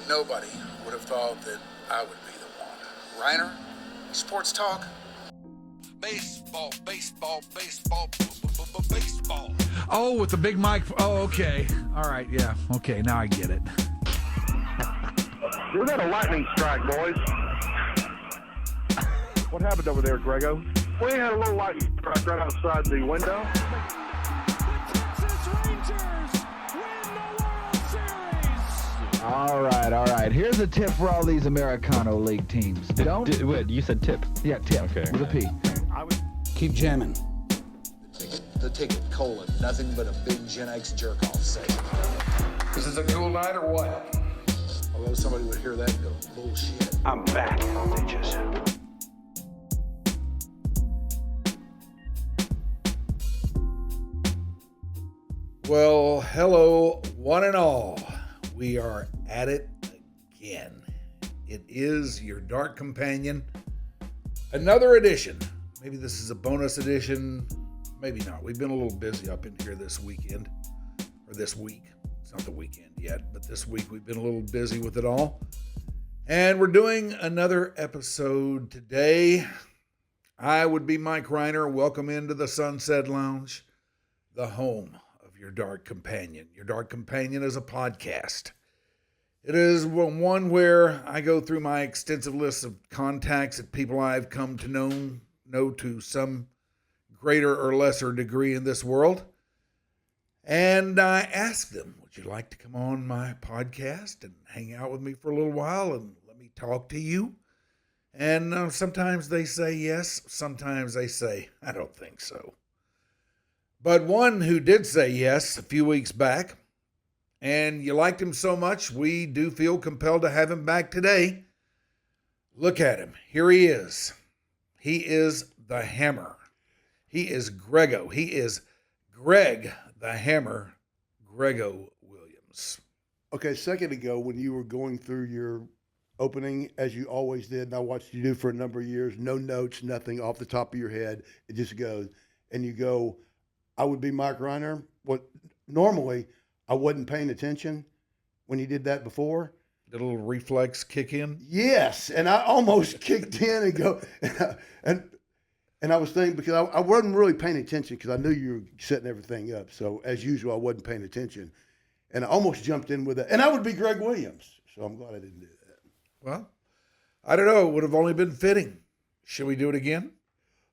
Nobody would have thought that I would be the one. Rhyner, sports talk. Baseball, baseball, baseball, baseball. Oh, with the big mic. Oh, okay. All right, yeah. Okay, now I get it. We got a lightning strike, boys. What happened over there, Greggo? We had a little lightning strike right outside the window. The Texas Rangers win the World Series. All right. Here's a tip for all these Americano League teams. Wait, you said tip? Yeah, tip. Okay. With a P. Keep jamming. The ticket, colon, nothing but a big Gen X jerk-off sale. This is a cool night or what? Although somebody would hear that and go, bullshit. I'm back, bitches. Well, hello, one and all. We are at it again. It is your Dark Companion. Another edition. Maybe this is a bonus edition. Maybe not. We've been a little busy up in here this weekend. Or this week. It's not the weekend yet, but this week we've been a little busy with it all. And we're doing another episode today. I would be Mike Rhyner. Welcome into the Sunset Lounge, the home of your Dark Companion. Your Dark Companion is a podcast. It is one where I go through my extensive list of contacts that people I've come to know to some greater or lesser degree in this world. And I ask them, would you like to come on my podcast and hang out with me for a little while and let me talk to you? And sometimes they say yes, sometimes they say, I don't think so. But one who did say yes a few weeks back, and you liked him so much, we do feel compelled to have him back today. Look at him. Here he is. He is the Hammer. He is Greggo. He is Greg the Hammer, Greggo Williams. Okay, a second ago when you were going through your opening, as you always did, and I watched you do for a number of years, no notes, nothing off the top of your head. It just goes, and you go, I would be Mike Rhyner. What normally I wasn't paying attention when you did that before. The little reflex kick in? Yes, and I almost kicked in and go, and I was thinking, because I wasn't really paying attention because I knew you were setting everything up. So as usual, I wasn't paying attention. And I almost jumped in with it. And I would be Greg Williams. So I'm glad I didn't do that. Well, I don't know. It would have only been fitting. Should we do it again?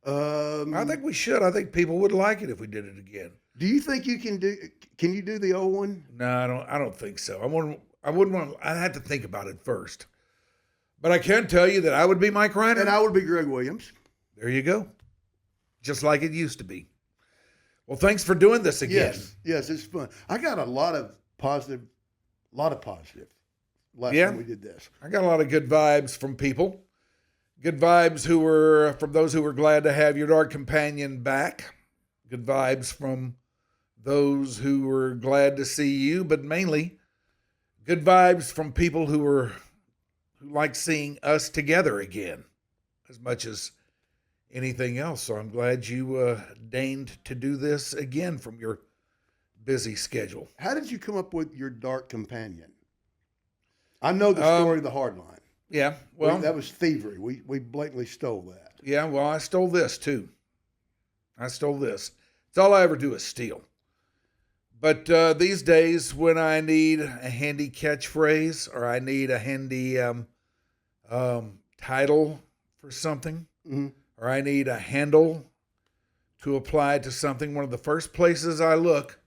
I think we should. I think people would like it if we did it again. Do you think you can you do the old one? No, I don't think so. I'd have to think about it first. But I can tell you that I would be Mike Rhyner. And I would be Greg Williams. There you go. Just like it used to be. Well, thanks for doing this again. Yes, it's fun. I got a lot of positive last time we did this. I got a lot of good vibes from people. Good vibes from those who were glad to have your Dark Companion back. Good vibes from those who were glad to see you, but mainly good vibes from people who like seeing us together again as much as anything else. So I'm glad you deigned to do this again from your busy schedule. How did you come up with your Dark Companion? I know the story of the Hardline. Yeah, well, that was thievery. We blatantly stole that. Yeah, well, I stole this too. It's all I ever do is steal. But these days, when I need a handy catchphrase or I need a handy title for something, mm-hmm. or I need a handle to apply to something, one of the first places I look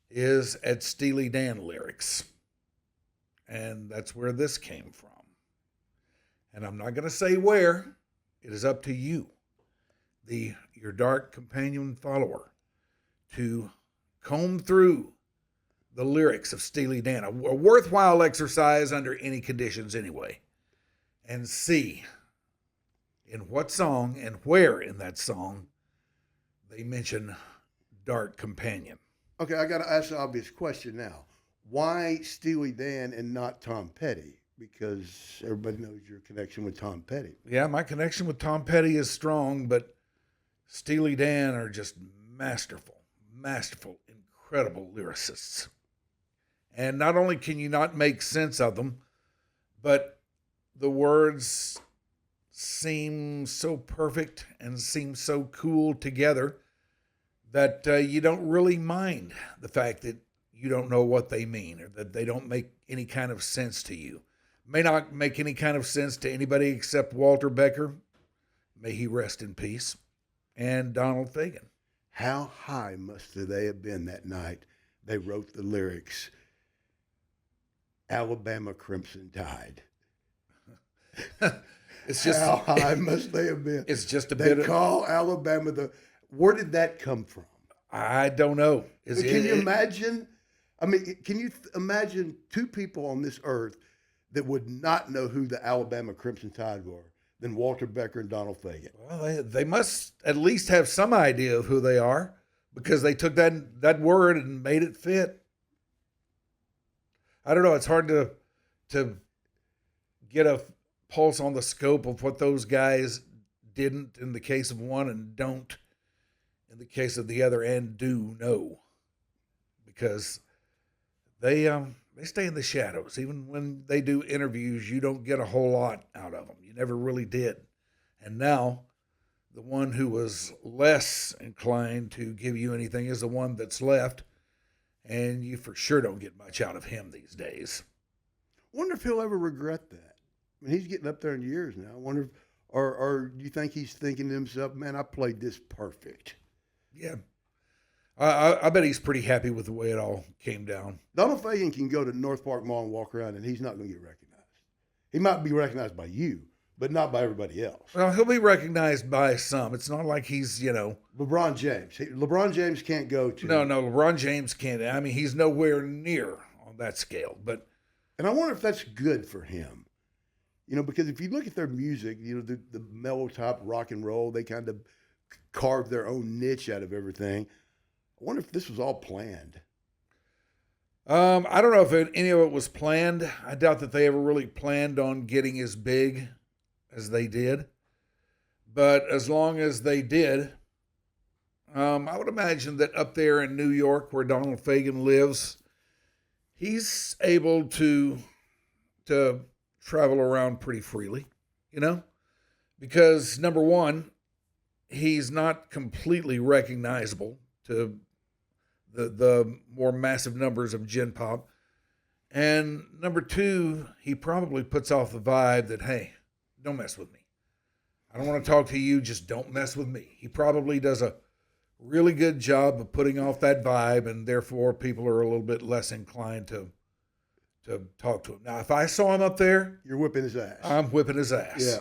is at Steely Dan lyrics. And that's where this came from. And I'm not going to say where. It is up to you, your Dark Companion follower, to comb through the lyrics of Steely Dan, a worthwhile exercise under any conditions anyway, and see in what song and where in that song they mention Dark Companion. Okay, I got to ask the obvious question now. Why Steely Dan and not Tom Petty? Because everybody knows your connection with Tom Petty. Yeah, my connection with Tom Petty is strong, but Steely Dan are just masterful, incredible lyricists. And not only can you not make sense of them, but the words seem so perfect and seem so cool together that you don't really mind the fact that you don't know what they mean or that they don't make any kind of sense to you. May not make any kind of sense to anybody except Walter Becker, may he rest in peace, and Donald Fagen. How high must they have been that night they wrote the lyrics, Alabama Crimson Tide? It's just how high must they have been? It's just a they bit. Call Alabama the. Where did that come from? I don't know. Can you imagine? I mean, can you imagine two people on this earth that would not know who the Alabama Crimson Tide were than Walter Becker and Donald Fagen? Well, they must at least have some idea of who they are because they took that word and made it fit. I don't know. It's hard to get a pulse on the scope of what those guys didn't in the case of one and don't in the case of the other and do know, because they stay in the shadows. Even when they do interviews, you don't get a whole lot out of them. You never really did. And now the one who was less inclined to give you anything is the one that's left, and you for sure don't get much out of him these days. Wonder if he'll ever regret that. I mean, he's getting up there in years now. I wonder if, or do you think he's thinking to himself, man, I played this perfect? Yeah. I bet he's pretty happy with the way it all came down. Donald Fagen can go to North Park Mall and walk around, and he's not going to get recognized. He might be recognized by you, but not by everybody else. Well, he'll be recognized by some. It's not like he's, LeBron James. LeBron James can't go to. No, LeBron James can't. I mean, he's nowhere near on that scale. And I wonder if that's good for him. Because if you look at their music, the mellow top rock and roll, they kind of carved their own niche out of everything. I wonder if this was all planned. I don't know if any of it was planned. I doubt that they ever really planned on getting as big as they did. But as long as they did, I would imagine that up there in New York where Donald Fagen lives, he's able to travel around pretty freely, because number one, he's not completely recognizable to the more massive numbers of Gen Pop. And number two, he probably puts off the vibe that, hey, don't mess with me. I don't want to talk to you, just don't mess with me. He probably does a really good job of putting off that vibe, and therefore people are a little bit less inclined to talk to him. Now, if I saw him up there, you're whipping his ass. I'm whipping his ass. Yeah.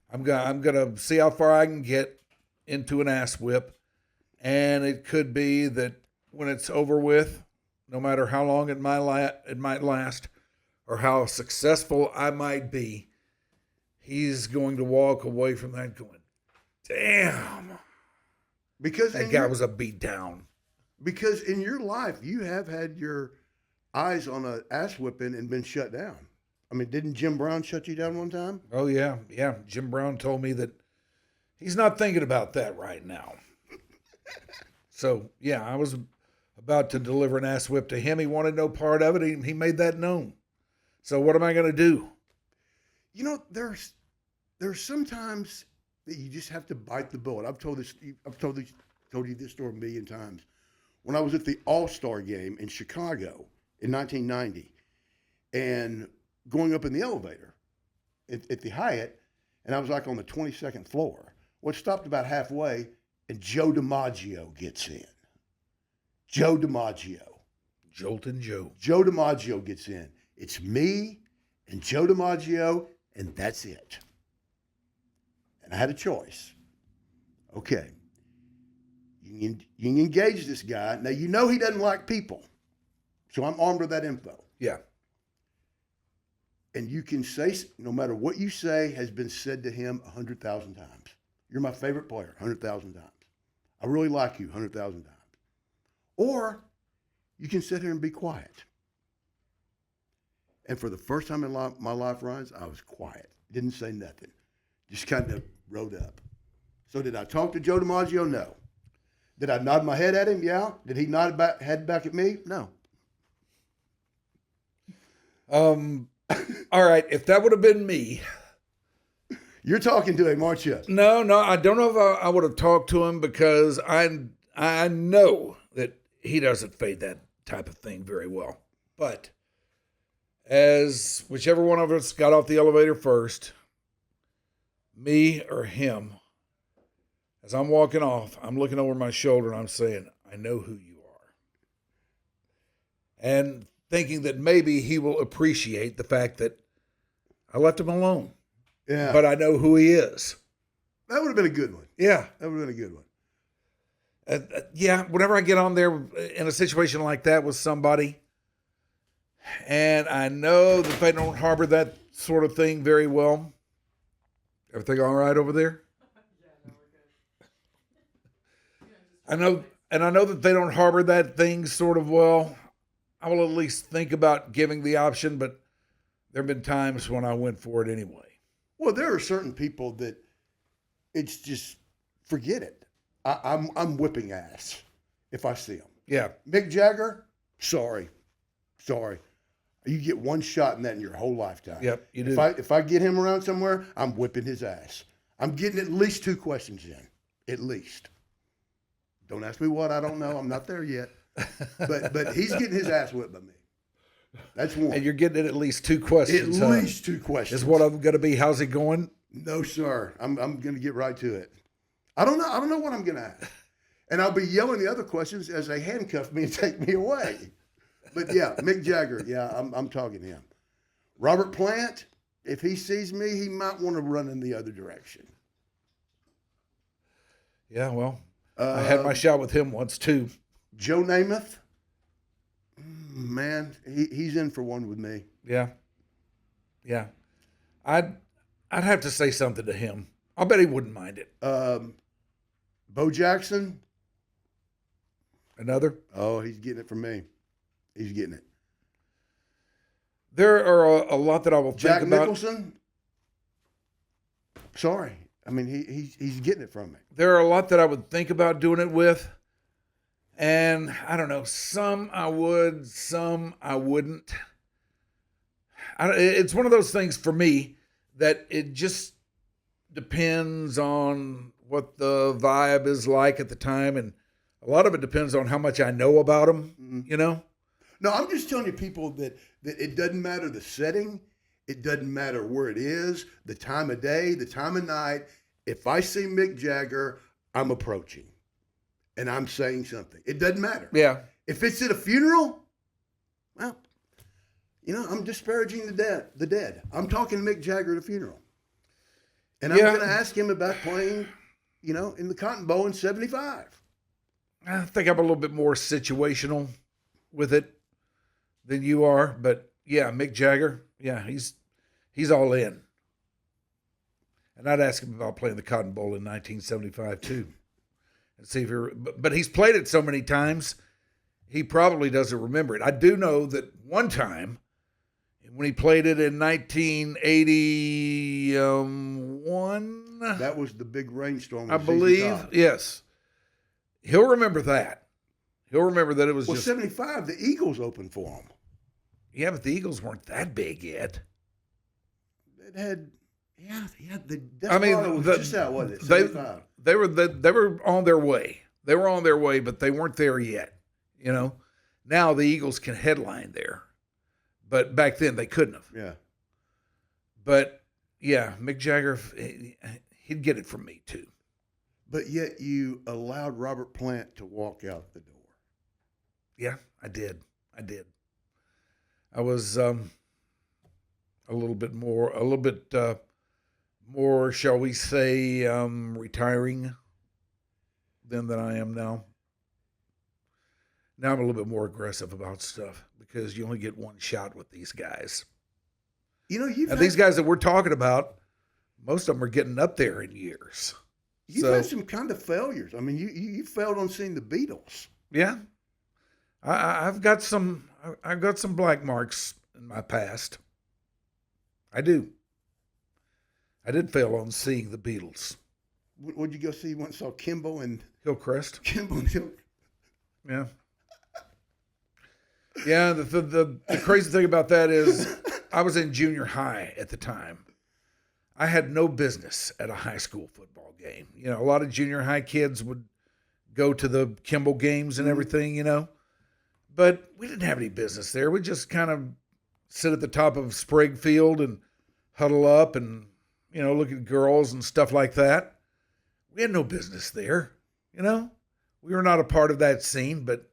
I'm gonna see how far I can get into an ass whip, and it could be that when it's over with, no matter how long it might last, or how successful I might be, he's going to walk away from that going, damn, because that guy was a beat down. Because in your life, you have had your eyes on an ass whipping and been shut down. I mean, didn't Jim Brown shut you down one time? Oh, yeah. Jim Brown told me that he's not thinking about that right now. So, yeah, I was about to deliver an ass whip to him. He wanted no part of it. He made that known. So what am I going to do? There's sometimes that you just have to bite the bullet. I've told you this story a million times. When I was at the All-Star game in Chicago in 1990, and going up in the elevator at the Hyatt, and I was like on the 22nd floor. Well, it stopped about halfway, and Joe DiMaggio gets in. Joe DiMaggio. Joltin' Joe. Joe DiMaggio gets in. It's me and Joe DiMaggio, and that's it. And I had a choice. Okay. You can engage this guy. Now, you know he doesn't like people. So I'm armed with that info. Yeah. And you can say, no matter what you say has been said to him 100,000 times. You're my favorite player 100,000 times. I really like you 100,000 times. Or you can sit here and be quiet. And for the first time in my life, Ryan, I was quiet. Didn't say nothing. Just kind of rode up. So did I talk to Joe DiMaggio? No. Did I nod my head at him? Yeah. Did he nod head back at me? No. All right, if that would have been me. You're talking to him, aren't you? No, I don't know if I would have talked to him because I know that he doesn't fade that type of thing very well. But as whichever one of us got off the elevator first, me or him, as I'm walking off, I'm looking over my shoulder and I'm saying, I know who you are. And thinking that maybe he will appreciate the fact that I left him alone. Yeah. But I know who he is. That would have been a good one. Yeah. That would have been a good one. Yeah, whenever I get on there in a situation like that with somebody, and I know that they don't harbor that sort of thing very well. Everything all right over there? I know that they don't harbor that thing sort of well. I will at least think about giving the option, but there have been times when I went for it anyway. Well, there are certain people that it's just forget it. I'm whipping ass if I see him. Yeah. Mick Jagger, sorry. You get one shot in that in your whole lifetime. Yep, you do. If I get him around somewhere, I'm whipping his ass. I'm getting at least 2 questions in. At least. Don't ask me what, I don't know. I'm not there yet. But he's getting his ass whipped by me. That's one. And you're getting at least 2 questions. At least 2 questions. Is what I'm going to be. How's it going? No, sir. I'm going to get right to it. I don't know what I'm going to ask. And I'll be yelling the other questions as they handcuff me and take me away. But yeah, Mick Jagger, yeah, I'm talking to him. Robert Plant, if he sees me, he might want to run in the other direction. Yeah, well, I had my shot with him once too. Joe Namath, man, he's in for one with me. Yeah. I'd have to say something to him. I bet he wouldn't mind it. Bo Jackson. Another? Oh, he's getting it from me. He's getting it. There are a lot that I will Jack think about. Nicholson. Sorry. I mean, he's getting it from me. There are a lot that I would think about doing it with. And I don't know, some I would, some I wouldn't. It's one of those things for me that it just depends on what the vibe is like at the time. And a lot of it depends on how much I know about them, you know? No, I'm just telling you people that it doesn't matter the setting. It doesn't matter where it is, the time of day, the time of night. If I see Mick Jagger, I'm approaching. And I'm saying something. It doesn't matter. Yeah. If it's at a funeral, well, I'm disparaging the dead. I'm talking to Mick Jagger at a funeral. And I'm going to ask him about playing, in the Cotton Bowl in 75. I think I'm a little bit more situational with it than you are. But yeah, Mick Jagger, yeah, he's all in. And I'd ask him about playing the Cotton Bowl in 1975 too. And see if but he's played it so many times, he probably doesn't remember it. I do know that one time, when he played it in 1981, that was the big rainstorm. I believe. Yes, he'll remember that. He'll remember that it was just 75. The Eagles opened for him. Yeah, but the Eagles weren't that big yet. It had. Yeah, the was just out, wasn't it? 75. They were on their way. They were on their way, but they weren't there yet. Now the Eagles can headline there, but back then they couldn't have. Yeah. But yeah, Mick Jagger, he'd get it from me too. But yet you allowed Robert Plant to walk out the door. Yeah, I did. I was a little bit more, shall we say, retiring than I am now. Now I'm a little bit more aggressive about stuff because you only get one shot with these guys. These guys that we're talking about, most of them are getting up there in years. You've had some kind of failures. I mean, you failed on seeing the Beatles. Yeah, I've got some black marks in my past. I do. I did fail on seeing the Beatles. What'd you go see? You went and saw Kimbo and Hillcrest. Kimbo and Hill. Yeah. Yeah. The crazy thing about that is I was in junior high at the time. I had no business at a high school football game. You know, a lot of junior high kids would go to the Kimball games and everything, you know. But we didn't have any business there. We just kind of sit at the top of Sprague Field and huddle up and, you know, look at girls and stuff like that. We had no business there, you know. We were not a part of that scene, but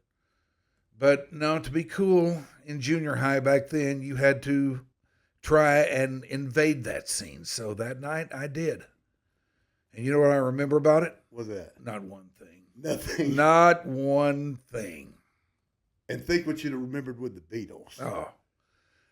no, to be cool in junior high back then, you had to try and invade that scene. So that night I did. And you know what I remember about it? What's that? Not one thing. Nothing. Not one thing. And think what you'd have remembered with the Beatles. Oh,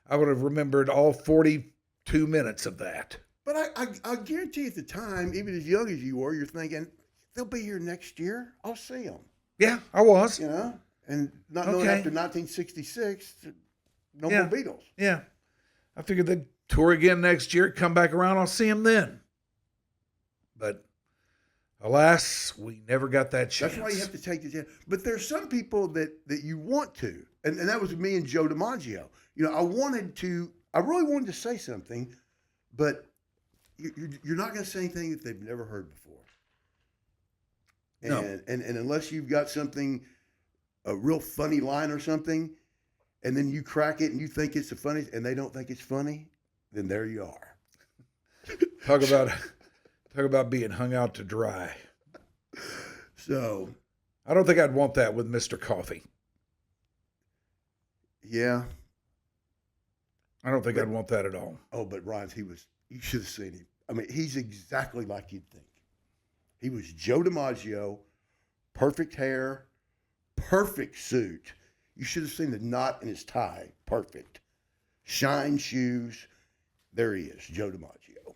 I would have remembered all 42 minutes of that. But I guarantee at the time, even as young as you were, you're thinking, they'll be here next year. I'll see them. Yeah, I was. You know? And not knowing Okay. after 1966, no Yeah. more Beatles. Yeah. I figured they'd tour again next year, come back around, I'll see them then. But alas, we never got that chance. That's why you have to take the chance. But there's some people that you want to. And that was me and Joe DiMaggio. You know, I really wanted to say something, but you're not going to say anything that they've never heard before. No. And unless you've got something, a real funny line or something, and then you crack it and you think it's the funniest and they don't think it's funny, then there you are. Talk about being hung out to dry. So, I don't think I'd want that with Mr. Coffee. yeah. I don't think I'd want that at all. Oh, but Ryan, you should have seen him. I mean, he's exactly like you'd think. He was Joe DiMaggio, perfect hair, perfect suit. You should have seen the knot in his tie, perfect. Shine shoes. There he is, Joe DiMaggio.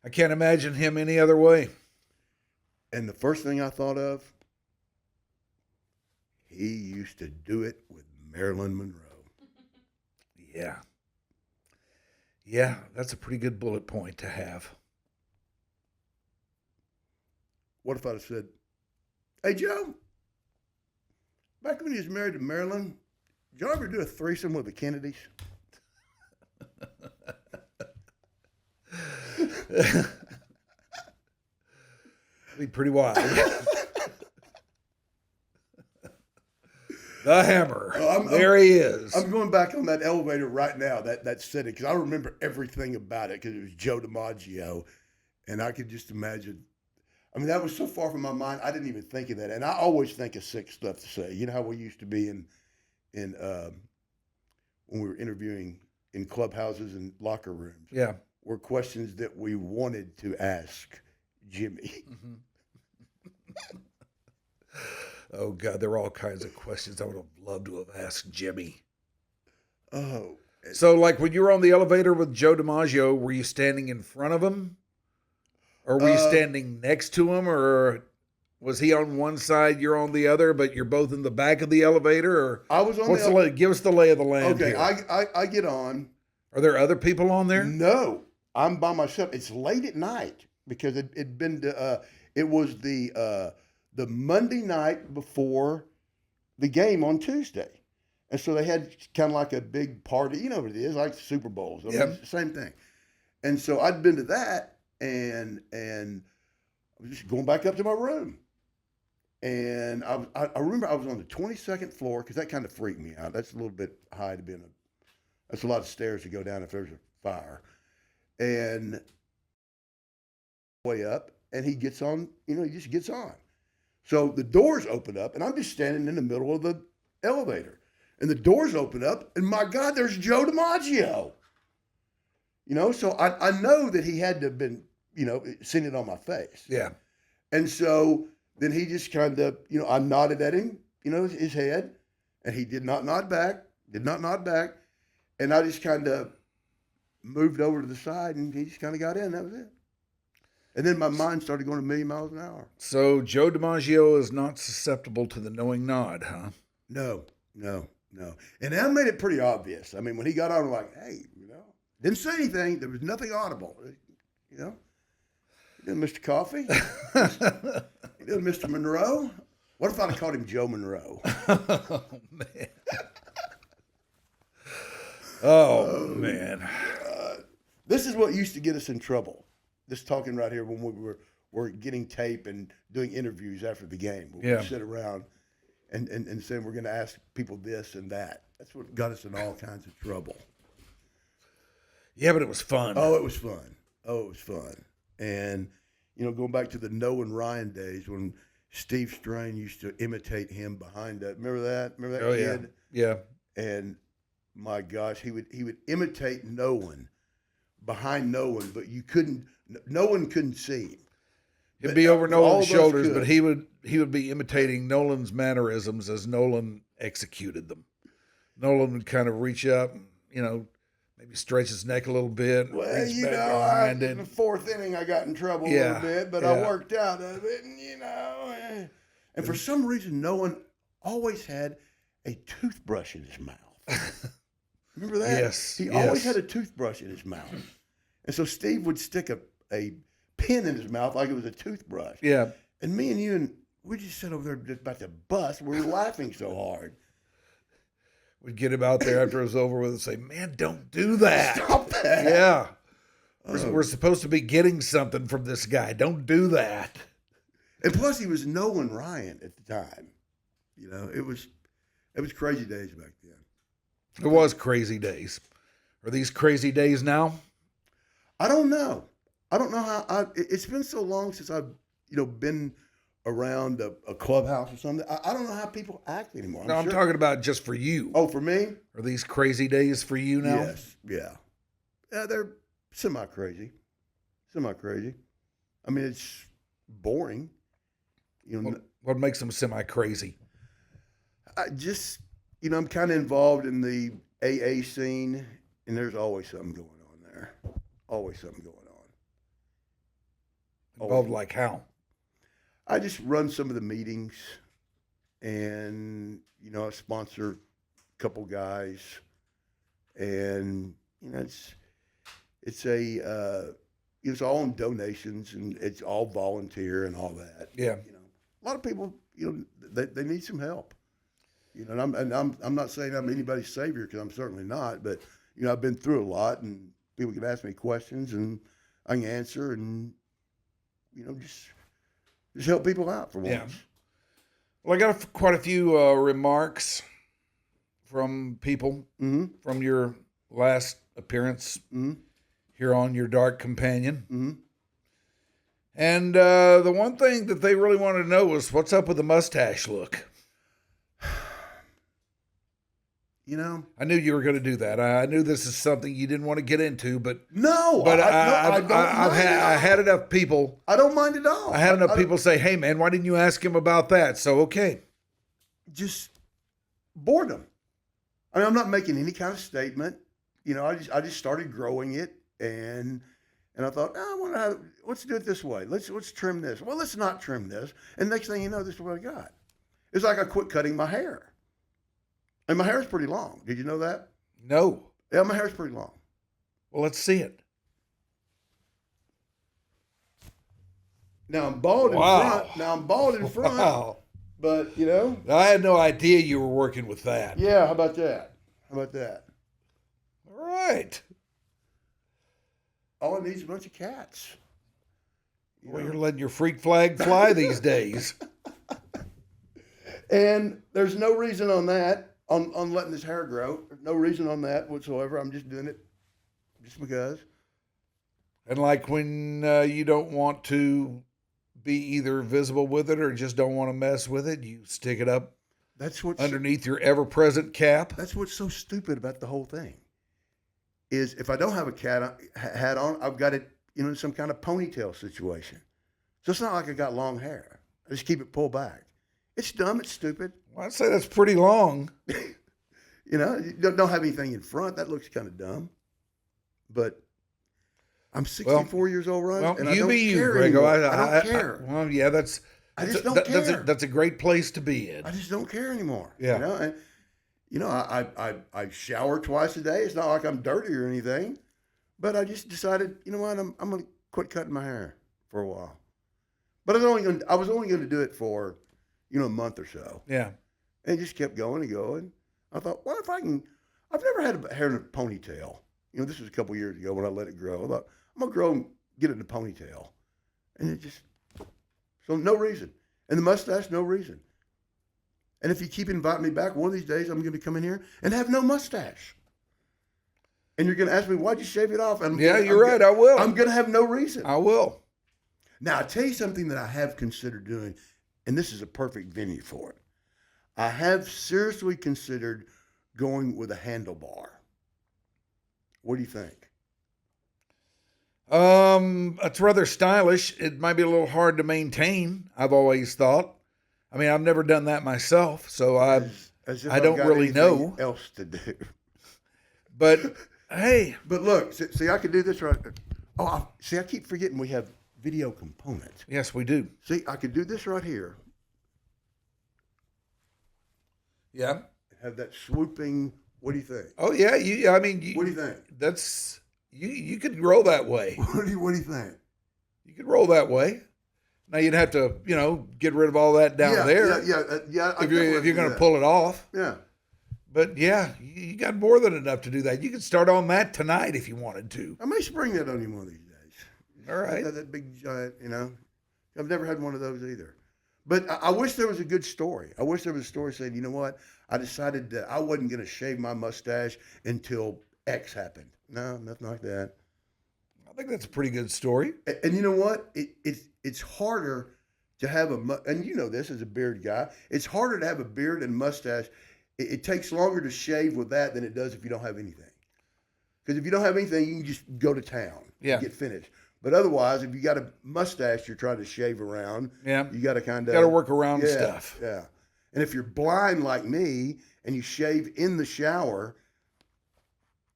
I can't imagine him any other way. And the first thing I thought of, he used to do it with Marilyn Monroe. Yeah. Yeah, that's a pretty good bullet point to have. What if I'd have said, hey, Joe, back when he was married to Marilyn, did y'all ever do a threesome with the Kennedys? That'd be pretty wild. The Hammer. There he is. I'm going back on that elevator right now, that setting, because I remember everything about it because it was Joe DiMaggio, and I could just imagine. I mean, that was so far from my mind, I didn't even think of that. And I always think of sick stuff to say. You know how we used to be in when we were interviewing in clubhouses and locker rooms? Yeah. Were questions that we wanted to ask Jimmy. Mm-hmm. Oh, God, there were all kinds of questions I would have loved to have asked Jimmy. Oh. So, like, when you were on the elevator with Joe DiMaggio, were you standing in front of him? Or were you standing next to him? Or was he on one side, you're on the other, but you're both in the back of the elevator? Or I was on what's the lay? Give us the lay of the land Okay, here. I get on. Are there other people on there? No, I'm by myself. It's late at night because it was the Monday night before the game on Tuesday. And so they had kind of like a big party. You know what it is, like Super Bowls. I mean, it's the same thing. And so I'd been to that, and I was just going back up to my room. And I remember I was on the 22nd floor because that kind of freaked me out. That's a little bit high to be that's a lot of stairs to go down if there's a fire. And way up, and he gets on, he just gets on. So the doors open up, and I'm just standing in the middle of the elevator. And the doors open up, and my God, there's Joe DiMaggio. So I know that he had to have been, seen it on my face. Yeah. And so then he just kind of, I nodded at him, his head, and he did not nod back. And I just kind of moved over to the side, and he just kind of got in. That was it. And then my mind started going a million miles an hour. So Joe DiMaggio is not susceptible to the knowing nod, huh? No. And that made it pretty obvious. I mean, when he got on, I'm like, hey, didn't say anything. There was nothing audible. He did Mr. Coffee. He did Mr. Monroe. What if I'd have called him Joe Monroe? Oh, man. Oh, man. This is what used to get us in trouble. This talking right here when we were getting tape and doing interviews after the game. Yeah. We'd sit around and saying we're going to ask people this and that. That's what got us in all kinds of trouble. Yeah, but it was fun. Oh, it was fun. And, going back to the Noah and Ryan days when Steve Strain used to imitate him behind that. Remember that? Remember that kid? Yeah. And my gosh, he would imitate Noah behind Noah, but no one couldn't see him. It'd be over Nolan's shoulders, could. but he would be imitating Nolan's mannerisms as Nolan executed them. Nolan would kind of reach up, maybe stretch his neck a little bit. Well, reach back behind in the fourth inning, I got in trouble a little bit, but I worked out of it, and And for some reason, Nolan always had a toothbrush in his mouth. Remember that? Yes. He always had a toothbrush in his mouth. And so Steve would stick a pin in his mouth like it was a toothbrush. Yeah. And me and you, we just sat over there just about to bust. We were laughing so hard. We'd get him out there after it was over with and say, man, don't do that. Stop that. Yeah. We're supposed to be getting something from this guy. Don't do that. And plus he was Noah Ryan at the time. It was crazy days back then. It was crazy days. Are these crazy days now? I don't know. I don't know how. It's been so long since I've been around a clubhouse or something. I don't know how people act anymore. I'm talking about just for you. Oh, for me? Are these crazy days for you now? Yes. Yeah. Yeah, they're semi-crazy. Semi-crazy. I mean, it's boring. What makes them semi-crazy? I just, I'm kind of involved in the AA scene, and there's always something going on there. Always something going on. Involved like how? I just run some of the meetings, and, I sponsor a couple guys, and, it's all in donations, and it's all volunteer and all that. Yeah. A lot of people, they need some help. And I'm not saying I'm anybody's savior, because I'm certainly not. But I've been through a lot, and people can ask me questions, and I can answer, and just help people out for once. Yeah. Well, I got quite a few remarks from people from your last appearance here on Your Dark Companion. Mm-hmm. And the one thing that they really wanted to know was what's up with the mustache look. I knew you were going to do that. I knew this is something you didn't want to get into, but I had enough people. I don't mind at all. I had enough people say, "Hey, man, why didn't you ask him about that?" So okay, just boredom. I mean, I'm not making any kind of statement. I just started growing it, and I thought, let's do it this way. Let's trim this. Well, let's not trim this. And next thing you know, this is what I got. It's like I quit cutting my hair. And my hair's pretty long. Did you know that? No. Yeah, my hair's pretty long. Well, let's see it. Now I'm bald in front. Wow. But, I had no idea you were working with that. Yeah, how about that? All right. All it needs is a bunch of cats. Well, you're letting your freak flag fly these days. And there's no reason on that, on letting this hair grow. There's no reason on that whatsoever. I'm just doing it just because. And like when you don't want to be either visible with it or just don't want to mess with it, you stick it up underneath your ever-present cap. That's what's so stupid about the whole thing. Is if I don't have a hat on, I've got it, in some kind of ponytail situation. So it's not like I got long hair. I just keep it pulled back. It's dumb. It's stupid. Well, I'd say that's pretty long. You don't have anything in front. That looks kind of dumb. But I'm 64 years old, Russ, and I don't care anymore. I don't care. Well, yeah, I just don't care. That's a great place to be in. I just don't care anymore. Yeah. And, I shower twice a day. It's not like I'm dirty or anything. But I just decided, you know what, I'm going to quit cutting my hair for a while. But I was only going to do it for, a month or so. Yeah. And it just kept going and going. I thought, what if I I've never had hair in a ponytail. This was a couple years ago when I let it grow. I thought, I'm going to grow and get it in a ponytail. And it just, so no reason. And the mustache, no reason. And if you keep inviting me back, one of these days I'm going to come in here and have no mustache. And you're going to ask me, why'd you shave it off? And You're right, I will. I'm going to have no reason. I will. Now, I'll tell you something that I have considered doing, and this is a perfect venue for it. I have seriously considered going with a handlebar. What do you think? It's rather stylish. It might be a little hard to maintain, I've always thought. I mean, I've never done that myself, so As if I I've don't got really anything know. else to do. But hey, But look, see, I could do this right. I keep forgetting we have video components. yes, we do. See, I could do this right here. Yeah. Have that swooping. What do you think? Oh yeah. I mean, What do you think? that's you could roll that way. What do you think? You could roll that way. Now you'd have to, get rid of all that down there. Yeah. If you're going to pull it off. Yeah. But yeah, you got more than enough to do that. You could start on that tonight if you wanted to. I may spring that on you one of these days. All right. That big giant, I've never had one of those either. But I wish there was a good story. I wish there was a story saying, you know what? I decided that I wasn't going to shave my mustache until X happened. No, nothing like that. I think that's a pretty good story. And you know what? It's harder to have and you know this as a beard guy. It's harder to have a beard and mustache. It takes longer to shave with that than it does if you don't have anything. Because if you don't have anything, you can just go to town and get finished. But otherwise, if you got a mustache you're trying to shave around, you got to kind of... Got to work around stuff. Yeah. And if you're blind like me and you shave in the shower,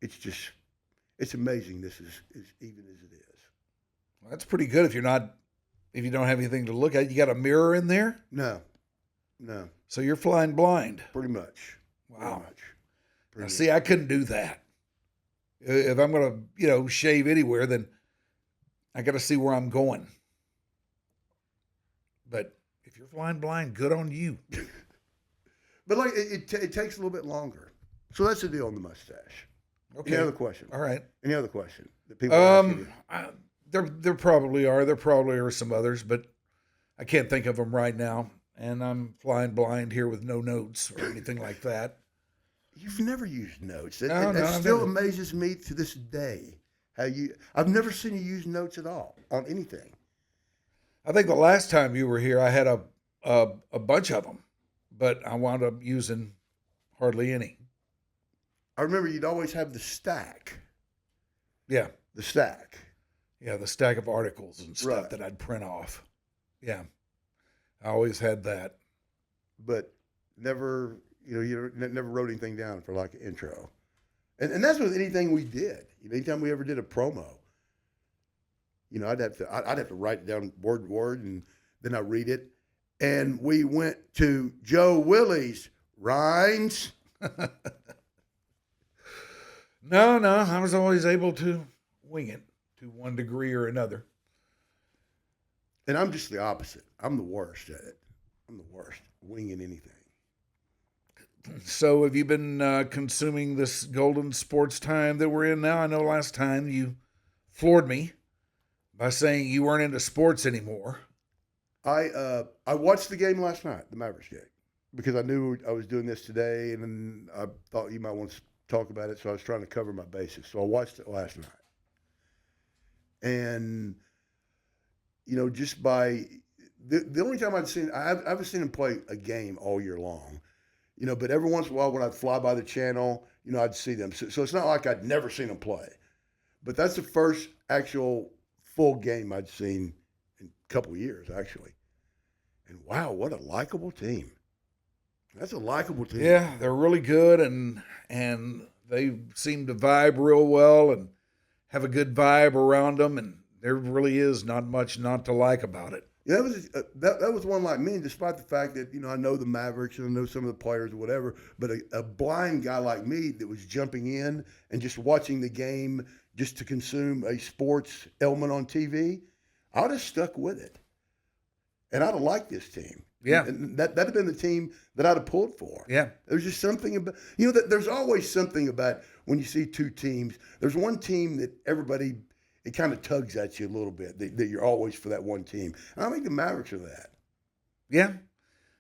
it's amazing this is as even as it is. Well, that's pretty good if you don't have anything to look at. You got a mirror in there? No. So you're flying blind. Pretty much. Wow. Pretty much. See, I couldn't do that. If I'm going to, shave anywhere, then I got to see where I'm going. But if you're flying blind, good on you. But like it takes a little bit longer. So that's the deal on the mustache. Okay. Any other question? All right. Any other question that people are asking you? There probably are. There probably are some others, but I can't think of them right now. And I'm flying blind here with no notes or anything like that. You've never used notes. No, That still never. amazes me to this day. I've never seen you use notes at all on anything. I think the last time you were here, I had a bunch of them, but I wound up using hardly any. I remember you'd always have the stack. Yeah. The stack. Yeah, the stack of articles and stuff Right. that I'd print off. Yeah. I always had that. But never, you never wrote anything down for like an intro. And that's with anything we did. Anytime we ever did a promo, I'd have to write it down word to word, and then I read it. And we went to Joe Willie's Rhynes. No, I was always able to wing it to one degree or another. And I'm just the opposite. I'm the worst at it. I'm the worst, winging anything. So have you been consuming this golden sports time that we're in now? I know last time you floored me by saying you weren't into sports anymore. I watched the game last night, the Mavericks game, because I knew I was doing this today, and then I thought you might want to talk about it, so I was trying to cover my bases. So I watched it last night. And, just by the only time I haven't seen him play a game all year long, but every once in a while when I'd fly by the channel, I'd see them. So it's not like I'd never seen him play. But that's the first actual full game I'd seen in a couple of years, actually. And wow, what a likable team. That's a likable team. Yeah, they're really good, and they seem to vibe real well and have a good vibe around them, and there really is not much not to like about it. Yeah, that was one like me, despite the fact that, I know the Mavericks and I know some of the players or whatever, but a blind guy like me that was jumping in and just watching the game just to consume a sports element on TV, I'd have stuck with it. And I'd have liked this team. Yeah. And that'd have been the team that I'd have pulled for. Yeah. There's just something about, that there's always something about when you see two teams. There's one team that everybody, it kind of tugs at you a little bit, that you're always for that one team. And I think the Mavericks are that. Yeah.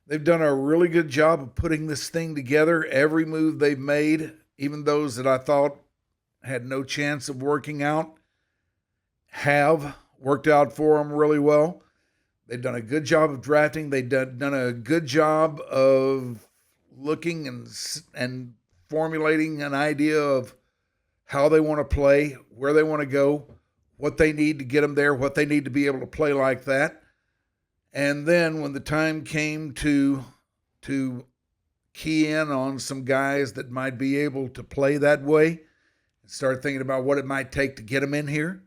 They've done a really good job of putting this thing together. Every move they've made, even those that I thought had no chance of working out, have worked out for them really well. They've done a good job of drafting. They've done a good job of looking and formulating an idea of how they want to play, where they want to go, what they need to get them there, what they need to be able to play like that. And then when the time came to key in on some guys that might be able to play that way and start thinking about what it might take to get them in here,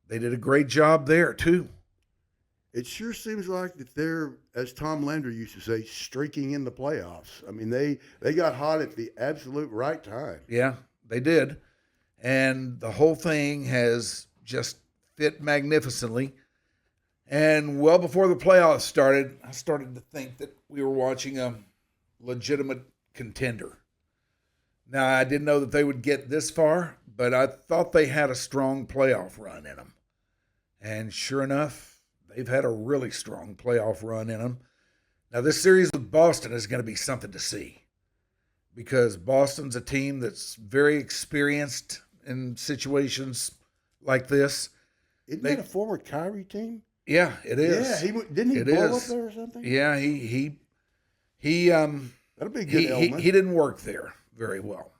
they did a great job there too. It sure seems like that they're, as Tom Landry used to say, streaking in the playoffs. I mean, they got hot at the absolute right time. Yeah, they did. And the whole thing has just fit magnificently. And well before the playoffs started, I started to think that we were watching a legitimate contender. Now, I didn't know that they would get this far, but I thought they had a strong playoff run in them. And sure enough, they've had a really strong playoff run in them. Now, this series with Boston is going to be something to see because Boston's a team that's very experienced in situations like this. Isn't that a former Kyrie team? Yeah, it is. Yeah, didn't he blow up there or something? Yeah, he that'll be a good element. He didn't work there very well.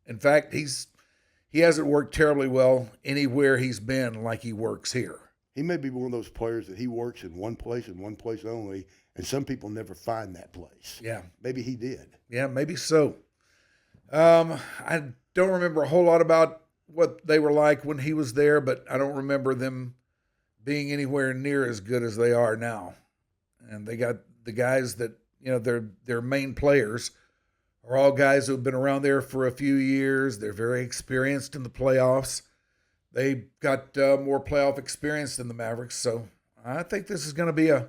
In fact, he hasn't worked terribly well anywhere he's been like he works here. He may be one of those players that he works in one place and one place only, and some people never find that place. Yeah. Maybe he did. Yeah, maybe so. I don't remember a whole lot about what they were like when he was there, but I don't remember them being anywhere near as good as they are now. And they got the guys that, their main players are all guys who have been around there for a few years. They're very experienced in the playoffs. They got more playoff experience than the Mavericks, so I think this is going to be a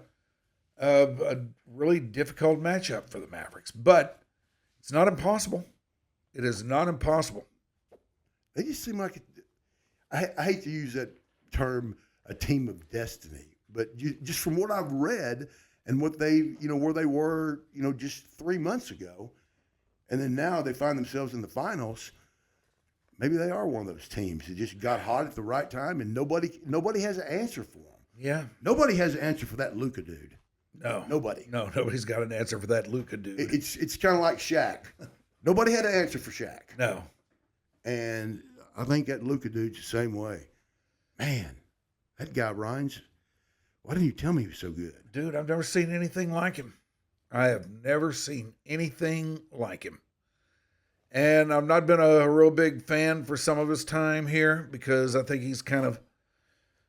really difficult matchup for the Mavericks. But it's not impossible. It is not impossible. They just seem like I hate to use that term, a team of destiny, but just from what I've read and what they, where they were, just 3 months ago, and then now they find themselves in the finals. Maybe they are one of those teams that just got hot at the right time, and nobody has an answer for them. Yeah. Nobody has an answer for that Luka dude. No. Nobody. No, nobody's got an answer for that Luka dude. It's kind of like Shaq. Nobody had an answer for Shaq. No. And I think that Luka dude's the same way. Man, that guy Rhynes, why didn't you tell me he was so good? Dude, I've never seen anything like him. I have never seen anything like him. And I've not been a real big fan for some of his time here because I think he's kind of,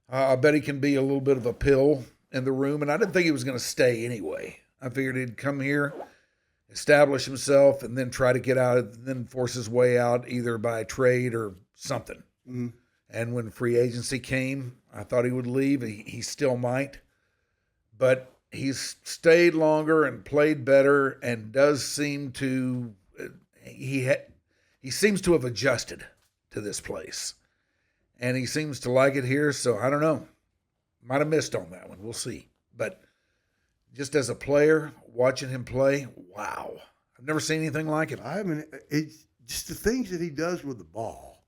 I bet he can be a little bit of a pill in the room. And I didn't think he was going to stay anyway. I figured he'd come here, establish himself, and then try to get out, and then force his way out either by trade or something. Mm-hmm. And when free agency came, I thought he would leave. He still might. But he's stayed longer and played better and does seem to... He seems to have adjusted to this place, and he seems to like it here. So I don't know, might have missed on that one. We'll see. But just as a player, watching him play, wow, I've never seen anything like it. It's just the things that he does with the ball.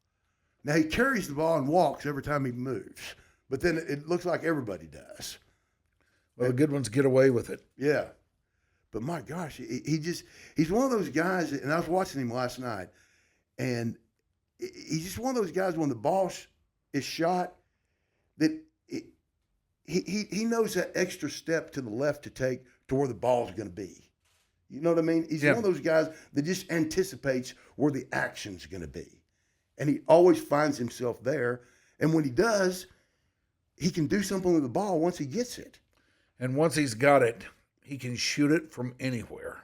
Now he carries the ball and walks every time he moves, but then it looks like everybody does. Well, the good ones get away with it. Yeah. But my gosh, he's one of those guys, and I was watching him last night, and he's just one of those guys when the ball is shot that he knows that extra step to the left to take to where the ball's going to be. You know what I mean? He's one of those guys that just anticipates where the action's going to be. And he always finds himself there. And when he does, he can do something with the ball once he gets it. And once he's got it, he can shoot it from anywhere.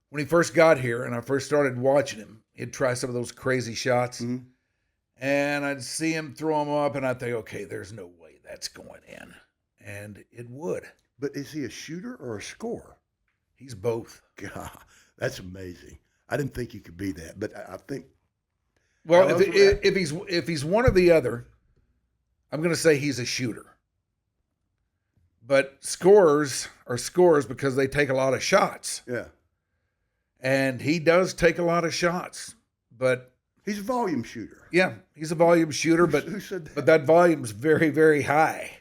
When he first got here and I first started watching him, he'd try some of those crazy shots. Mm-hmm. And I'd see him throw them up, and I'd think, okay, there's no way that's going in. And it would. But is he a shooter or a scorer? He's both. God, that's amazing. I didn't think you could be that, but I think. Well, if he's one or the other, I'm going to say he's a shooter. But scorers are scorers because they take a lot of shots. Yeah. And he does take a lot of shots, but he's a volume shooter. Yeah, he's a volume shooter, Who said that? But that volume's very, very high.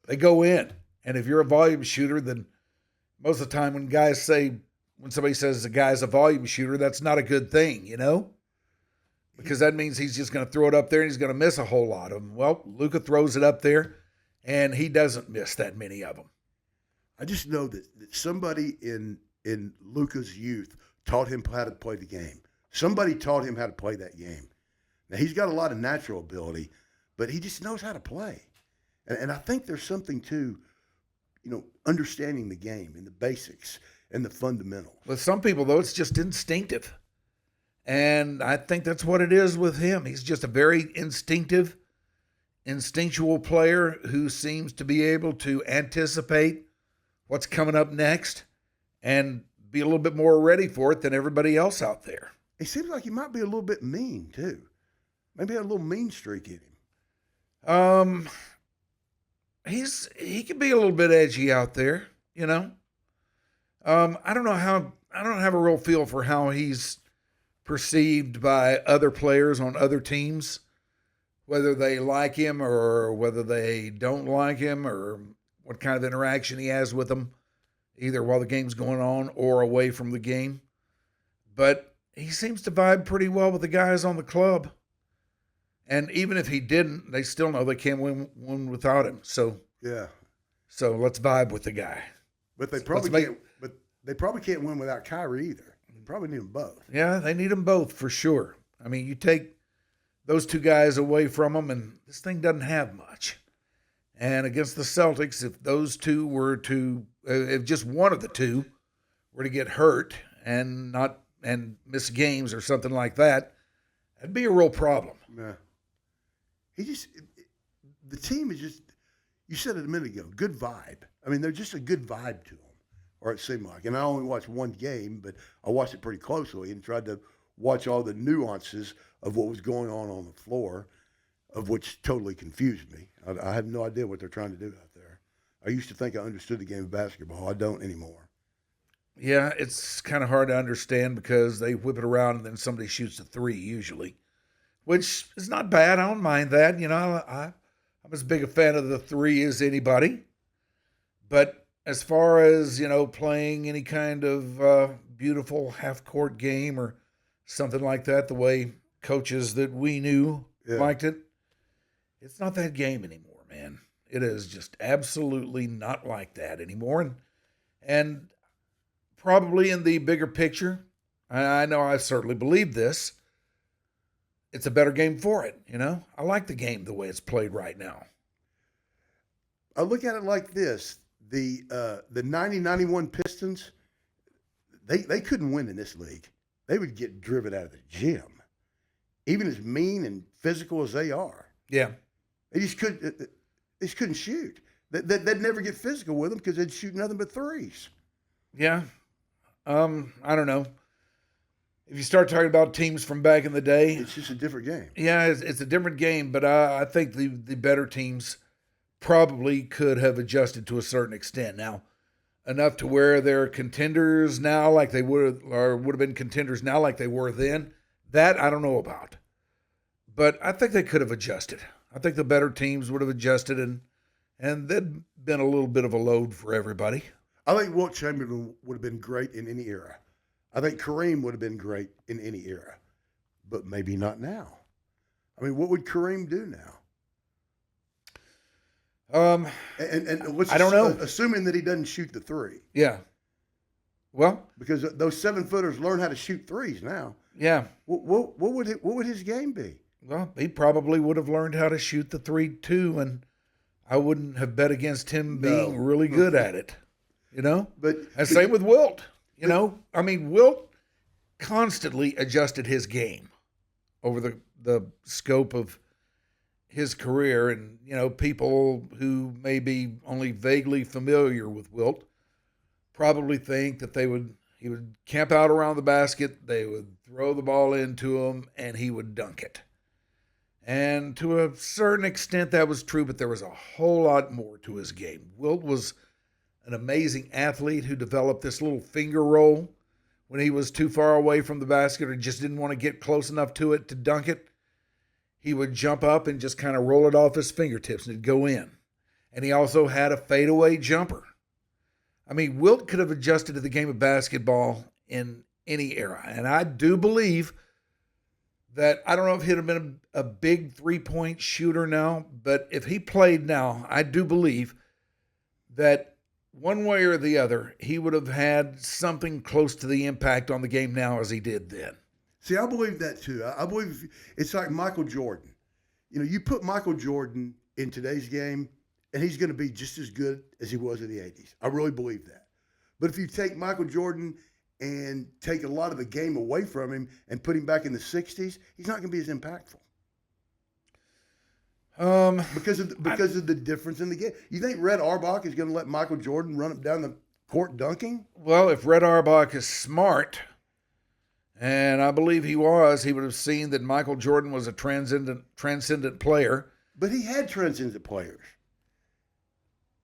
They go in. And if you're a volume shooter, then most of the time when somebody says a guy's a volume shooter, that's not a good thing, you know? Because that means he's just going to throw it up there and he's going to miss a whole lot of them. Well, Luka throws it up there, and he doesn't miss that many of them. I just know that somebody in Luka's youth taught him how to play the game. Somebody taught him how to play that game. Now, he's got a lot of natural ability, but he just knows how to play. And I think there's something to, understanding the game and the basics and the fundamentals. With some people, though, it's just instinctive. And I think that's what it is with him. He's just a very instinctual player who seems to be able to anticipate what's coming up next and be a little bit more ready for it than everybody else out there. It seems like he might be a little bit mean, too. Maybe a little mean streak in him. He can be a little bit edgy out there, I don't have a real feel for how he's perceived by other players on other teams, whether they like him or whether they don't like him or what kind of interaction he has with them, either while the game's going on or away from the game. But he seems to vibe pretty well with the guys on the club. And even if he didn't, they still know they can't win without him. So yeah. So let's vibe with the guy. But they probably can't win without Kyrie either. They probably need them both. Yeah, they need them both for sure. I mean, you take those two guys away from them, and this thing doesn't have much. And against the Celtics, if those two were to, if just one of the two were to get hurt and miss games or something like that, that'd be a real problem. Yeah. The team is just, you said it a minute ago, good vibe. I mean, they're just a good vibe to them, or it seemed like. And I only watched one game, but I watched it pretty closely and tried to watch all the nuances of what was going on the floor, of which totally confused me. I have no idea what they're trying to do out there. I used to think I understood the game of basketball. I don't anymore. Yeah, it's kind of hard to understand because they whip it around and then somebody shoots a three usually, which is not bad. I don't mind that. I'm as big a fan of the three as anybody. But as far as, playing any kind of beautiful half-court game or something like that, the way coaches that we knew liked it, it's not that game anymore, man. It is just absolutely not like that anymore. And probably in the bigger picture, I know I certainly believe this, it's a better game for it, I like the game the way it's played right now. I look at it like this. The 90-91 Pistons, they couldn't win in this league. They would get driven out of the gym, even as mean and physical as they are. Yeah. They just couldn't shoot. They'd never get physical with them because they'd shoot nothing but threes. Yeah. I don't know. If you start talking about teams from back in the day, it's just a different game. Yeah, it's a different game, but I think the better teams probably could have adjusted to a certain extent. Now, enough to where they're contenders now like they would have been contenders now like they were then. That I don't know about. But I think they could have adjusted. I think the better teams would have adjusted and that'd been a little bit of a load for everybody. I think Wilt Chamberlain would have been great in any era. I think Kareem would have been great in any era, but maybe not now. I mean, what would Kareem do now? And I don't know. Assuming that he doesn't shoot the three. Yeah. Well, because those 7-footers learn how to shoot threes now. Yeah. What would his game be? Well, he probably would have learned how to shoot the three too, and I wouldn't have bet against him being really good at it. But and same with Wilt. Wilt constantly adjusted his game over the scope of his career, and people who may be only vaguely familiar with Wilt probably think that he would camp out around the basket, they would throw the ball into him, and he would dunk it. And to a certain extent that was true, but there was a whole lot more to his game. Wilt was an amazing athlete who developed this little finger roll when he was too far away from the basket or just didn't want to get close enough to it to dunk it. He would jump up and just kind of roll it off his fingertips and it'd go in. And he also had a fadeaway jumper. I mean, Wilt could have adjusted to the game of basketball in any era. And I do believe that, I don't know if he'd have been a big three-point shooter now, but if he played now, I do believe that one way or the other, he would have had something close to the impact on the game now as he did then. See, I believe that too. I believe it's like Michael Jordan. You put Michael Jordan in today's game, and he's going to be just as good as he was in the 80s. I really believe that. But if you take Michael Jordan and take a lot of the game away from him and put him back in the 60s, he's not going to be as impactful. Because of the difference in the game. You think Red Auerbach is going to let Michael Jordan run up down the court dunking? Well, if Red Auerbach is smart, and I believe he was, he would have seen that Michael Jordan was a transcendent player. But he had transcendent players.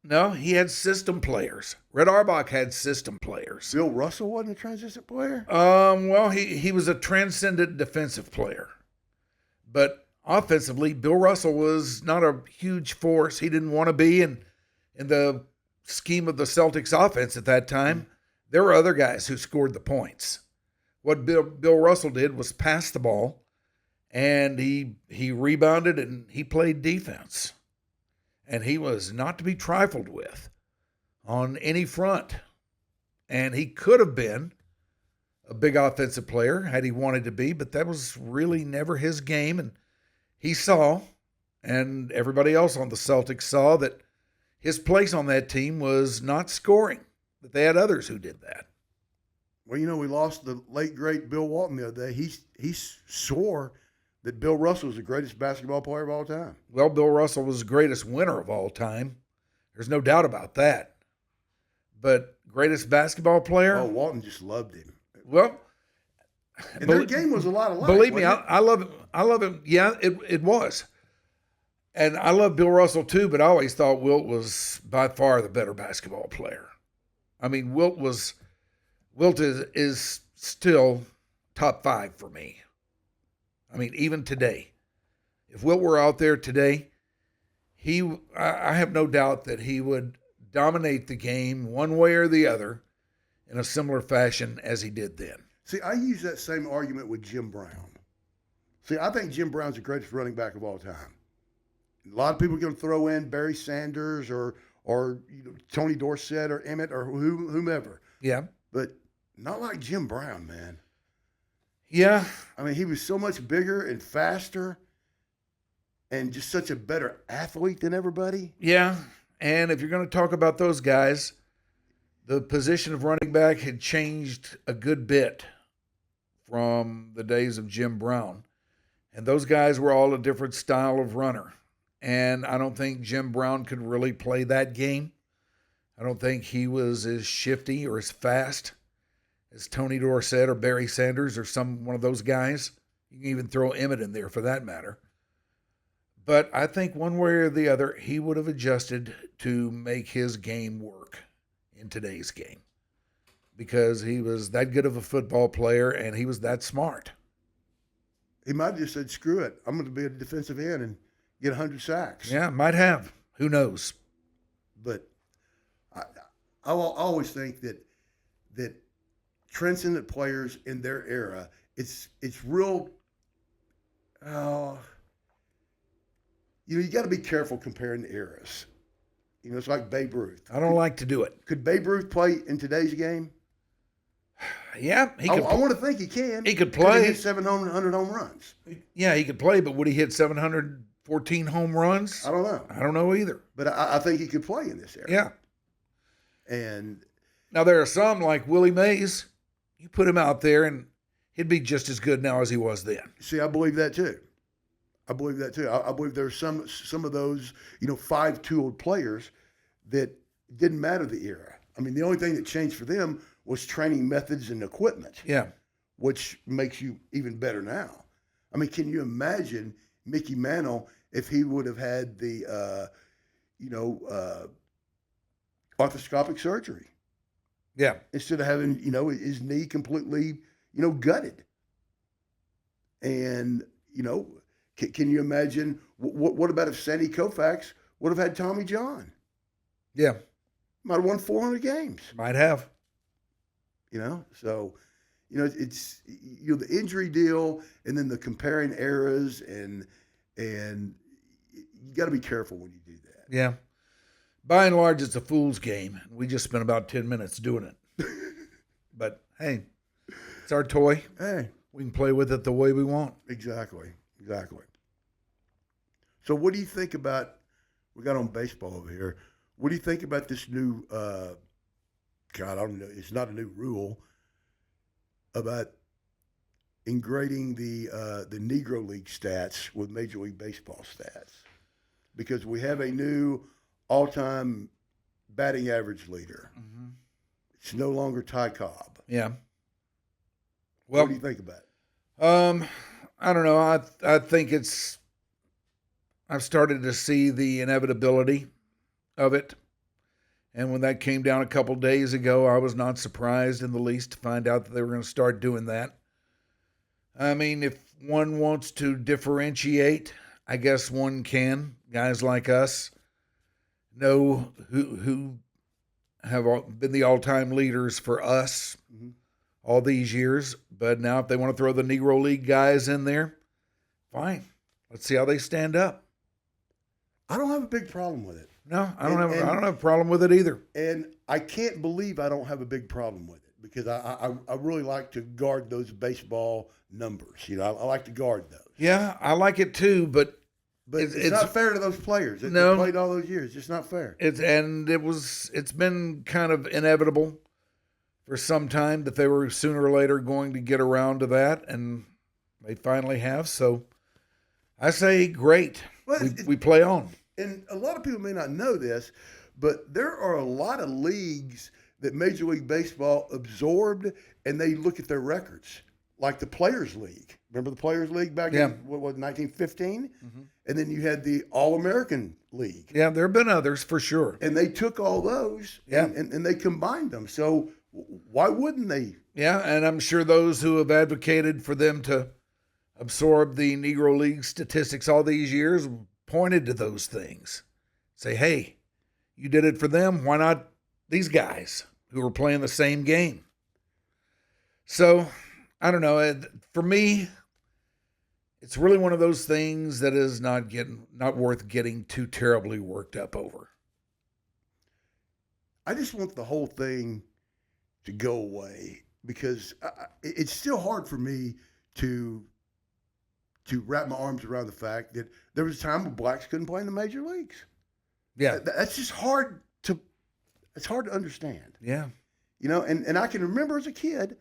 No, he had system players. Red Auerbach had system players. Bill Russell wasn't a transcendent player? Well, he was a transcendent defensive player. But offensively, Bill Russell was not a huge force. He didn't want to be in the scheme of the Celtics offense at that time. There were other guys who scored the points. What Bill Russell did was pass the ball, and he rebounded and he played defense. And he was not to be trifled with on any front. And he could have been a big offensive player had he wanted to be, but that was really never his game. And he saw, and everybody else on the Celtics saw, that his place on that team was not scoring, that they had others who did that. Well, we lost the late, great Bill Walton the other day. He swore that Bill Russell was the greatest basketball player of all time. Well, Bill Russell was the greatest winner of all time. There's no doubt about that. But greatest basketball player? Oh, Walton just loved him. Well, and their game was a lot alike. Believe me, I love him. I love him. Yeah, it was. And I love Bill Russell too, but I always thought Wilt was by far the better basketball player. I mean, Wilt is still top 5 for me. I mean, even today. If Wilt were out there today, I have no doubt that he would dominate the game one way or the other in a similar fashion as he did then. See, I use that same argument with Jim Brown. See, I think Jim Brown's the greatest running back of all time. A lot of people are going to throw in Barry Sanders or Tony Dorsett or Emmett or whomever. Yeah. But not like Jim Brown, man. Yeah. I mean, he was so much bigger and faster and just such a better athlete than everybody. Yeah. And if you're going to talk about those guys, the position of running back had changed a good bit from the days of Jim Brown. And those guys were all a different style of runner. And I don't think Jim Brown could really play that game. I don't think he was as shifty or as fast as Tony Dorsett or Barry Sanders or one of those guys. You can even throw Emmett in there for that matter. But I think one way or the other, he would have adjusted to make his game work in today's game because he was that good of a football player and he was that smart. He might have just said, screw it. I'm going to be a defensive end and get 100 sacks. Yeah, might have. Who knows? But I always think that transcendent players in their era, it's real. You got to be careful comparing the eras. It's like Babe Ruth. I don't like to do it. Could Babe Ruth play in today's game? Yeah, he could. I want to think he can. He could play. He hit 700 home runs. Yeah, he could play, but would he hit 714 home runs? I don't know. I don't know either. But I think he could play in this era. Yeah. And now there are some like Willie Mays. You put him out there, and he'd be just as good now as he was then. See, I believe that too. I believe that too. I believe there's some of those, 5-tooled players that didn't matter the era. I mean, the only thing that changed for them was training methods and equipment. Yeah. Which makes you even better now. I mean, can you imagine Mickey Mantle if he would have had the, arthroscopic surgery? Yeah. Instead of having, his knee completely, gutted. And, can you imagine what about if Sandy Koufax would have had Tommy John? Yeah. Might have won 400 games. Might have. So, it's the injury deal and then the comparing eras and you got to be careful when you do that. Yeah. By and large, it's a fool's game. We just spent about 10 minutes doing it. But, hey, it's our toy. Hey. We can play with it the way we want. Exactly. So what do you think about, we got on baseball over here, what do you think about this new, I don't know, it's not a new rule, about ingrading the Negro League stats with Major League Baseball stats? Because we have a new all-time batting average leader. Mm-hmm. It's no longer Ty Cobb. Yeah. Well, what do you think about it? I don't know. I think I've started to see the inevitability of it. And when that came down a couple days ago, I was not surprised in the least to find out that they were going to start doing that. I mean, if one wants to differentiate, I guess one can. Guys like us know who have been the all-time leaders for us all these years. But now if they want to throw the Negro League guys in there, fine. Let's see how they stand up. I don't have a big problem with it. No, I don't have a problem with it either. And I can't believe I don't have a big problem with it because I really like to guard those baseball numbers. I like to guard those. Yeah, I like it too, but it's not fair to those players. They played all those years. It's just not fair. It's been kind of inevitable for some time that they were sooner or later going to get around to that, and they finally have. So I say great. Well, we play on. And a lot of people may not know this, but there are a lot of leagues that Major League Baseball absorbed, and they look at their records, like the Players League. Remember the Players League back in 1915? Mm-hmm. And then you had the All-American League. Yeah, there have been others for sure. And they took all those and they combined them. So why wouldn't they? Yeah, and I'm sure those who have advocated for them to absorb the Negro League statistics all these years pointed to those things. Say, hey, you did it for them. Why not these guys who are playing the same game? So, I don't know. For me, it's really one of those things that is not worth getting too terribly worked up over. I just want the whole thing to go away because it's still hard for me to wrap my arms around the fact that there was a time when blacks couldn't play in the major leagues. Yeah. That's just hard to understand. Yeah. And I can remember as a kid,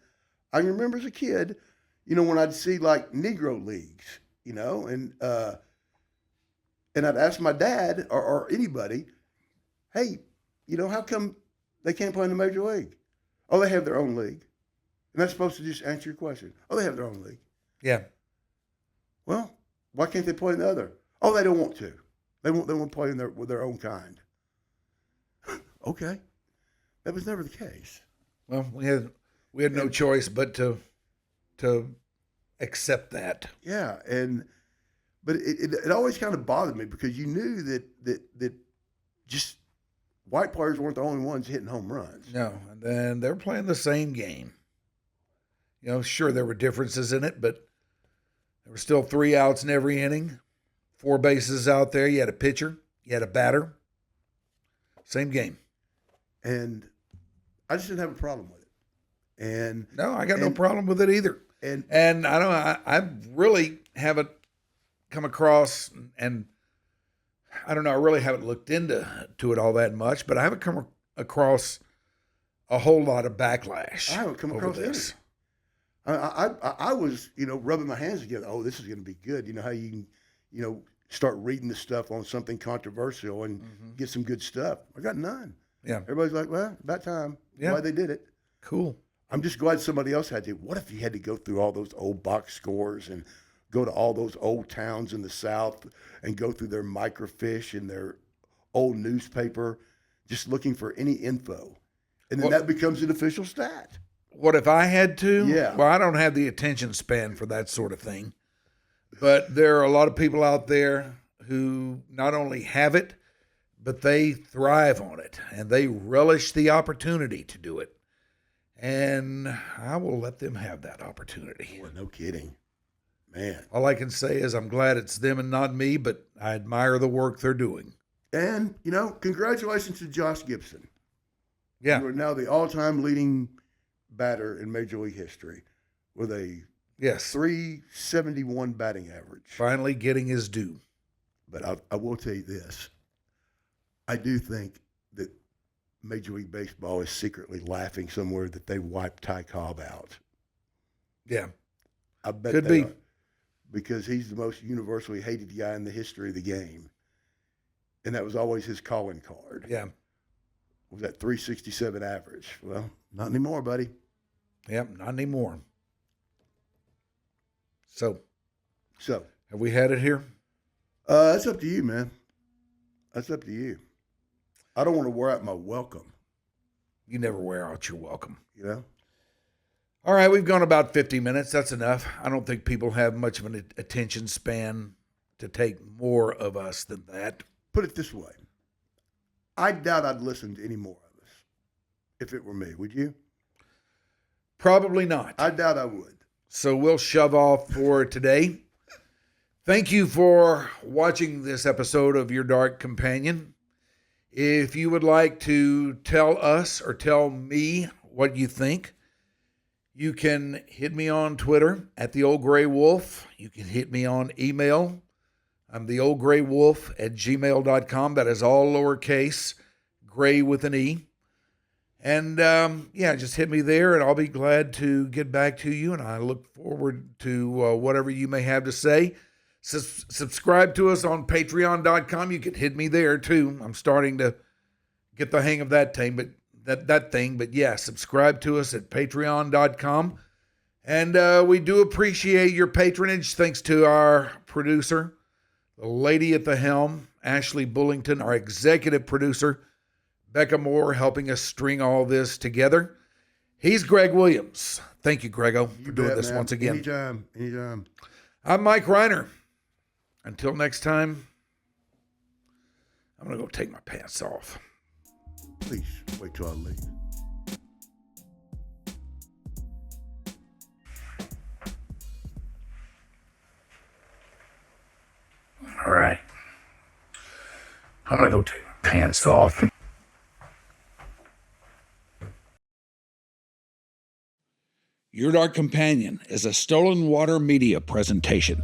when I'd see like Negro leagues, and I'd ask my dad or anybody, hey, how come they can't play in the major league? Oh, they have their own league. And that's supposed to just answer your question. Oh, they have their own league. Yeah. Well, why can't they play in the other? Oh, they don't want to. They want to play with their own kind. Okay. That was never the case. Well, we had no choice but to accept that. Yeah, but it always kind of bothered me because you knew that just white players weren't the only ones hitting home runs. No, and then they're playing the same game. Sure there were differences in it, but there were still 3 outs in every inning, 4 bases out there. You had a pitcher, you had a batter. Same game. And I just didn't have a problem with it. And no, I got no problem with it either. And I really haven't come across, and I don't know, I really haven't looked into it all that much, but I haven't come across a whole lot of backlash. I haven't come across this. I was, rubbing my hands together. Oh, this is going to be good. How you start reading the stuff on something controversial and get some good stuff. I got none. Yeah. Everybody's like, well, about time. Yeah. Why they did it. Cool. I'm just glad somebody else had to. What if you had to go through all those old box scores and go to all those old towns in the South and go through their microfiche and their old newspaper, just looking for any info. And then that becomes an official stat. What if I had to? Yeah. Well, I don't have the attention span for that sort of thing. But there are a lot of people out there who not only have it, but they thrive on it and they relish the opportunity to do it. And I will let them have that opportunity. Boy, no kidding. Man. All I can say is I'm glad it's them and not me, but I admire the work they're doing. And, congratulations to Josh Gibson. Yeah. You are now the all-time leading batter in Major League history with a Yes. 371 batting average. Finally getting his due. But I will tell you this. I do think that Major League Baseball is secretly laughing somewhere that they wiped Ty Cobb out. Yeah. I bet Could they be. are, because he's the most universally hated guy in the history of the game. And that was always his calling card. Yeah. Was that 367 average? Well, not anymore, buddy. Yep, not anymore. So, So, have we had it here? that's up to you, man. That's up to you. I don't want to wear out my welcome, You never wear out your welcome. All right, we've gone about 50 minutes. That's enough. I don't think people have much of an attention span to take more of us than that. Put it this way. I doubt I'd listen to any more of us if it were me. Would you? Probably not. I doubt I would. So we'll shove off for today. Thank you for watching this episode of Your Dark Companion. If you would like to tell us or tell me what you think, you can hit me on Twitter at The Old Gray Wolf. You can hit me on email. I'm theoldgraywolf@gmail.com. That is all lowercase, gray with an E. And just hit me there and I'll be glad to get back to you. And I look forward to whatever you may have to say. Subscribe to us on patreon.com. You can hit me there too. I'm starting to get the hang of that thing, but yeah, subscribe to us at patreon.com. And we do appreciate your patronage. Thanks to our producer, the lady at the helm, Ashley Bullington, our executive producer, Becca Moore, helping us string all this together. He's Greg Williams. Thank you, Greggo, for doing this once again. Anytime. I'm Mike Rhyner. Until next time, I'm going to go take my pants off. Please wait till I leave. All right. I'm going to go take my pants off. Your Dark Companion is a Stolen Water Media presentation.